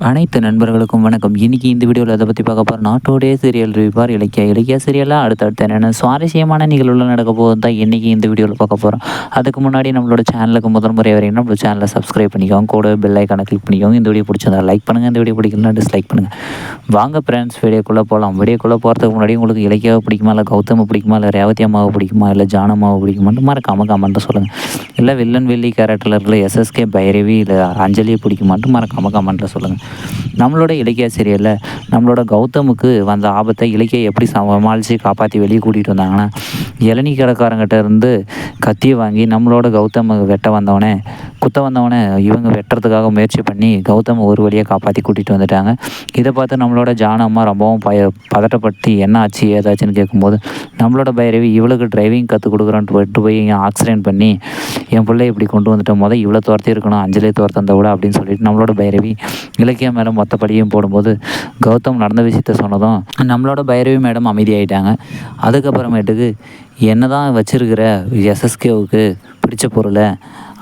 அனைத்து நண்பர்களுக்கும் வணக்கம். இன்னைக்கு இந்த வீடியோவில் எதை பற்றி பார்க்க போகிறோம், நாட்டோடைய சீரியல் ரிவ்யூ இலக்கிய சீரியலாக அடுத்தடுத்து என்னென்ன சுவாரஸ்யமான நிகழ்வுகள் நடக்க போகுது தான் இன்றைக்கி இந்த வீடியோவில் பார்க்க போகிறோம். அதுக்கு முன்னாடி நம்மளோட சேனலுக்கு முதல் முறை வரைக்கும் நம்மளோட சேனலை சப்ஸ்கிரைப் பண்ணிக்கோங்க, கூட பெல் ஐக்கானை கிளிக் பண்ணிக்கோங்க. இந்த வீடியோ பிடிச்சிருந்தா லைக் பண்ணுங்கள், இந்த வீடியோ பிடிக்கலன்னா டிஸ்லைக் பண்ணுங்கள். வாங்க ஃப்ரெண்ட்ஸ், வீடியோக்குள்ளே போகலாம். வீடியோக்குள்ளே போகிறதுக்கு முன்னாடி உங்களுக்கு இலக்கியாவை பிடிக்குமா, இல்லை கௌதமை பிடிக்குமா, இல்லை ரேவதி அம்மாவை பிடிக்குமா, இல்லை ஜானம்மாவை பிடிக்குமான்னு மறக்காம கமெண்ட்டை சொல்லுங்கள். இல்லை வில்லன் வெள்ளி கேரக்டரில் இருக்கிற எஸ்எஸ்கே பைரவி இல்லை அஞ்சலியை பிடிக்குமான்ட்டு மறக்காம கமெண்ட்டில் சொல்லுங்கள். நம்மளோட இலக்கிய சீரியலில் நம்மளோட கௌதமுக்கு வந்த ஆபத்தை இலக்கியை எப்படி சமாளித்து காப்பாற்றி வெளியே கூட்டிகிட்டு வந்தாங்கன்னா, இளநீ கடைக்காரங்கிட்ட இருந்து கத்தியை வாங்கி நம்மளோட கௌதம் குத்த வந்தவனே இவங்க வெட்டுறதுக்காக முயற்சி பண்ணி கௌதம் ஒரு வழியாக காப்பாற்றி கூட்டிகிட்டு வந்துட்டாங்க. இதை பார்த்து நம்மளோட ஜானம்மா ரொம்பவும் பதட்டப்பட்டு என்ன ஆச்சு ஏதாச்சுன்னு கேட்கும்போது, நம்மளோட பைரவி இவளுக்கு டிரைவிங் கற்றுக் கொடுக்குறோன்ட்டு விட்டு போய் ஆக்சிடென்ட் பண்ணி என் பிள்ளை இப்படி கொண்டு வந்துட்டோம், இவ்வளோ துரத்தி இருக்கணும், அஞ்சலியை துரத்தந்த விட அப்படின்னு சொல்லிட்டு நம்மளோட பைரவி இலக்கிய மேலே மொத்த படியும் போடும்போது கௌதம் நடந்த விஷயத்த சொன்னதும் நம்மளோட பைரவி மேடம் அமைதியாகிட்டாங்க. அதுக்கப்புறமேட்டுக்கு என்ன தான் வச்சுருக்கிற எஸ்எஸ்கேவுக்கு பிடிச்ச பொருளை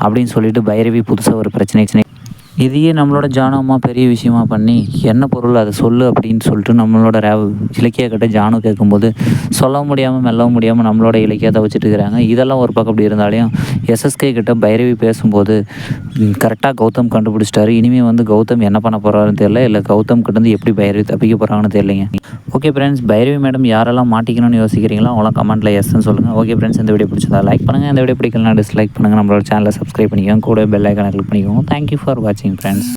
அப்படின்னு சொல்லிட்டு பைரவி புதுசாக ஒரு பிரச்சனை இதையே நம்மளோட ஜானம்மா பெரிய விஷயமா பண்ணி என்ன பொருள் அதை சொல்லு அப்படின்னு சொல்லிட்டு நம்மளோட இலக்கிய கிட்ட ஜானு கேட்கும்போது சொல்ல முடியாமல் மெல்லவும் முடியாமல் நம்மளோட இலக்கியத்தை வச்சுட்டு இருக்கிறாங்க. இதெல்லாம் ஒரு பக்கம் அப்படி இருந்தாலையும் எஸ்எஸ்கே கிட்ட பைரவி பேசும்போது கரெக்டாக கௌதம் கண்டுபிடிச்சிட்டாரு. இனிமேல் கௌதம் என்ன பண்ண போகிறாருன்னு தெரியல, இல்லை கௌதம் கிட்டேருந்து எப்படி பைரவி தப்பிக்க போகிறாங்கன்னு தெரியலைங்க. ஓகே ஃப்ரெண்ட்ஸ், பைரவி மேடம் யாரெல்லாம் மாட்டிக்கணும்னு யோசிக்கிறீங்களோ அவங்களாம் கமெண்ட்டில் எஸ்ன்னு சொல்லுங்கள். ஓகே ஃப்ரெண்ட்ஸ், இந்த வீடியோ பிடிச்சதா லைக் பண்ணுங்கள், இந்த வீடியோ பிடிக்கலாம் டிஸ்லைக் பண்ணுங்கள், நம்மளோட சேனலை சப்ஸ்கிரைப் பண்ணிக்கோங்க, கூட பெல் ஐக்கானை கிளிக் பண்ணிக்கோங்க. தேங்க்யூ ஃபார் வாட்சிங் ஃப்ரெண்ட்ஸ்.